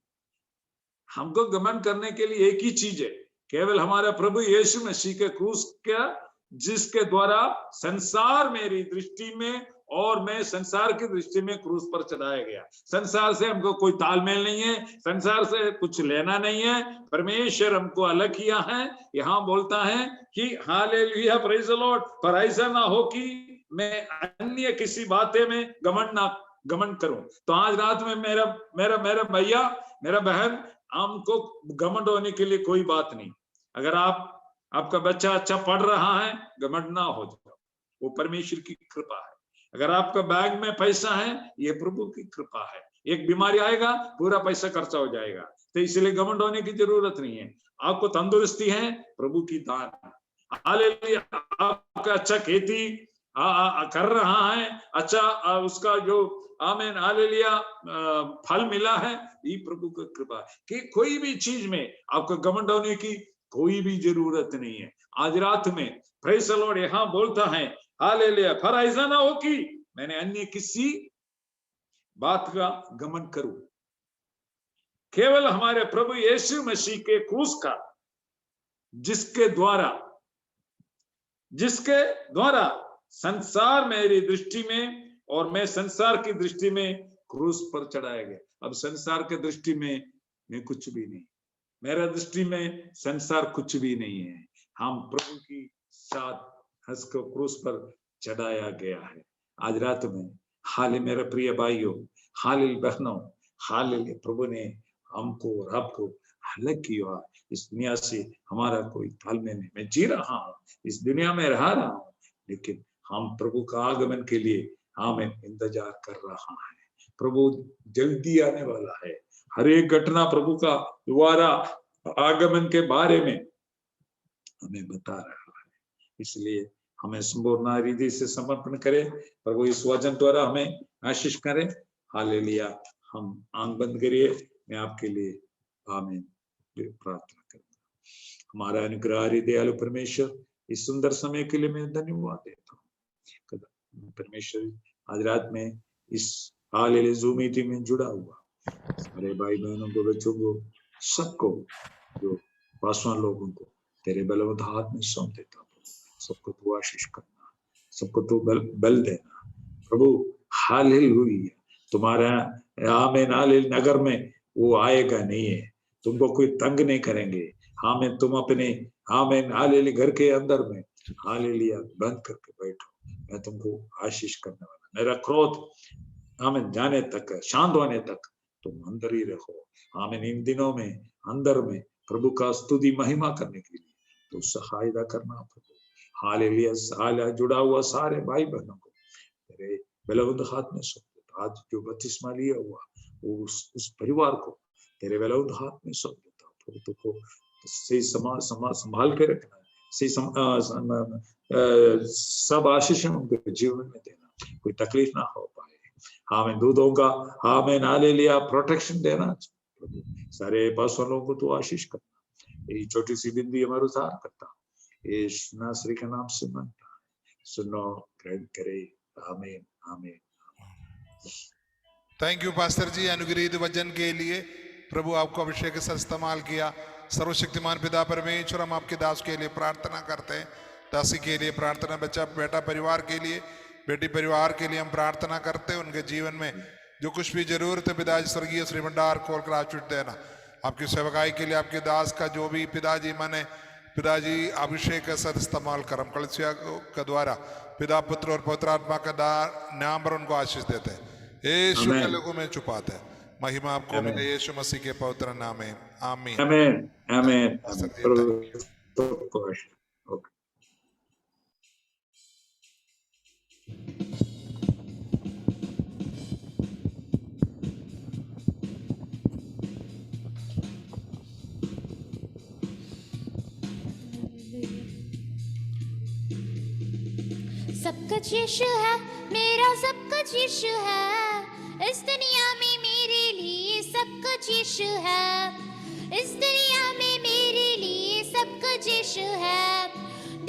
हमको घमंड करने के लिए एक ही चीज है, केवल हमारा प्रभु यीशु मसीह के क्रूस का, जिसके द्वारा संसार मेरी दृष्टि में और मैं संसार की दृष्टि में क्रूस पर चढ़ाया गया। संसार से हमको कोई तालमेल नहीं है, संसार से कुछ लेना नहीं है, परमेश्वर हमको अलग किया है। यहाँ बोलता है कि हालेलुया प्रेज़ द लॉर्ड, पर ऐसा ना हो कि मैं अन्य किसी बातें में घमंड करूं। तो आज रात में मेरा भैया, मेरा बहन, हमको घमंड होने के लिए कोई बात नहीं। अगर आपका बच्चा अच्छा पढ़ रहा है, घमंड ना हो जाओ, वो परमेश्वर की कृपा है। अगर आपका बैग में पैसा है, ये प्रभु की कृपा है। एक बीमारी आएगा, पूरा पैसा खर्चा हो जाएगा, तो इसलिए घमंड होने की जरूरत नहीं है। आपको तंदुरुस्ती है, प्रभु की दान। हालेलुया। आपका अच्छा खेती कर रहा है, अच्छा उसका जो आमीन हालेलुया फल मिला है, ये प्रभु की कृपा है। कि कोई भी चीज में आपको घमंड होने की कोई भी जरूरत नहीं है। आज रात में प्रेज़ द लॉर्ड यहाँ बोलता है हालेलुया, पर ऐसा ना हो कि मैंने अन्य किसी बात का घमंड करूं, केवल हमारे प्रभु यीशु मसीह के क्रूस का, जिसके द्वारा संसार मेरी दृष्टि में और मैं संसार की दृष्टि में क्रूस पर चढ़ाया गया। अब संसार के दृष्टि में मैं कुछ भी नहीं, मेरा दृष्टि में संसार कुछ भी नहीं है। हम प्रभु की साथ हंस को क्रूस पर चढ़ाया गया है। आज रात में हाल मेरे प्रिय भाइयों, हाल बहनों, हाल प्रभु ने हमको और आपको अलग किया। इस दुनिया से हमारा कोई तालमेल नहीं। मैं जी रहा हूँ, इस दुनिया में रह रहा हूँ, लेकिन हम प्रभु का आगमन के लिए हमें इंतजार कर रहा है। प्रभु जल्दी आने वाला है। हर एक घटना प्रभु का द्वारा आगमन के बारे में हमें बता रहा है। इसलिए हमें संपूर्ण हृदय से समर्पण करें, प्रभु इस वचन द्वारा हमें आशीष करें। हालेलुया। हम आंख बंद करिए, मैं आपके लिए आमीन प्रार्थना करूंगा। हमारा अनुग्रह दयालु परमेश्वर, इस सुंदर समय के लिए मैं धन्यवाद देता हूँ। परमेश्वर आज रात में इस हालेलुया, ज़ूम मीटिंग में जुड़ा हुआ सारे भाई बहनों को, बच्चों को, सबको, जो पासवान लोगों को तेरे बलवंत हाथ में सौंप देता हूँ। सबको तू आशीष करना, सबको तू बल देना प्रभु। हालेलुया, तुम्हारा आमीन हालेलुया नगर में वो आएगा नहीं है, तुमको कोई तंग नहीं करेंगे। आमीन, तुम अपने आमीन हालेलुया घर के अंदर में हालेलुया बंद करके बैठो, मैं तुमको आशीष करने वाला। मेरा क्रोध आमीन जाने तक, शांत होने तक तुम अंदर ही रहो। आमीन, इन दिनों में अंदर में प्रभु का स्तुति महिमा करने के लिए तो सहायता करना प्रभु। हालेलुया, हालेलुया, जुड़ा हुआ सारे भाई बहनों को तेरे बलवंत हाथ में सौंप देता। आज जो बपतिस्मा लिया हुआ वो उस परिवार को तेरे बलवंत हाथ में सौंप देता हूं प्रभु। तुमको सही संभाल के रखना, सही सब आशीषें उनके जीवन में देना, कोई तकलीफ ना हो पाए। हमें दूधों का हमें नाले लिया प्रोटेक्शन देना प्रभु। सारे पासवानों को तो आशीष करना। ये छोटी सी बिंदी हमारे उद्धार करता यीशु नासरी के नाम से मांगता है, सुनो, ग्रहण करे। आमीन आमीन। थैंक यू पास्टर जी अनुग्रहित वचन के लिए। प्रभु आपको अभिषेक से इस्तेमाल किया। सर्वशक्तिमान पिता परमेश्वर, हम आपके दास के लिए प्रार्थना करते हैं, दासी के लिए प्रार्थना, बच्चा बेटा परिवार के लिए, बेटी परिवार के लिए हम प्रार्थना करते हैं। उनके जीवन में जो कुछ भी जरूरत है पिताजी स्वर्गीय श्री भंडार खोल कर आशीष देना। आपकी सेवकाई के लिए आपके दास का जो भी पिताजी माने पिताजी अभिषेक का सद इस्तेमाल कर, हम कलसिया के द्वारा पिता पुत्र और पवित्र आत्मा का नाम पर उनको आशीष देते हैं। यीशु के लोगों में छुपाते हैं। महिमा आपको मिले यीशु मसीह के पवित्र नाम में, आमीन आमीन आमीन। सब कुछ यीशु है, मेरा सब कुछ यीशु है। इस दुनिया में मेरे लिए सब कुछ यीशु है। इस दुनिया में मेरे लिए सब कुछ यीशु है।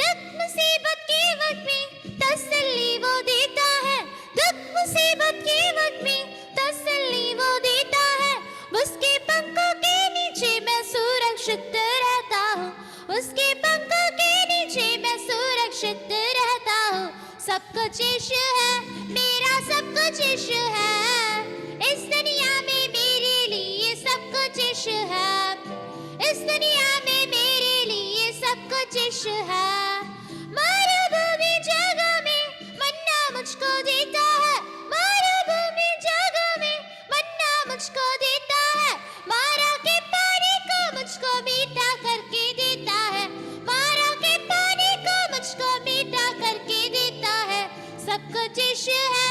दुख मुसीबत के वक्त में तसल्ली वो देता है। दुख मुसीबत के वक्त में तसल्ली वो देता है। उसके पंखों के नीचे मैं सुरक्षित रहता हूँ। उसके पंखों के नीचे मैं सुरक्षित रहता हूँ। सब कुछ यीशु है, मेरा सब कुछ यीशु है। इस दुनिया में मेरे लिए सब कुछ यीशु है। इस दुनिया में मेरे लिए सब कुछ यीशु है। मरुभूमि जगह में मन्ना मुझको देता है। मरुभूमि जगह में मन्ना मुझको देता है। मारा के पानी को मुझको मीठा करके देता है। मारा के पानी को मुझको मीठा करके देता है। सब कुछ यीशु है,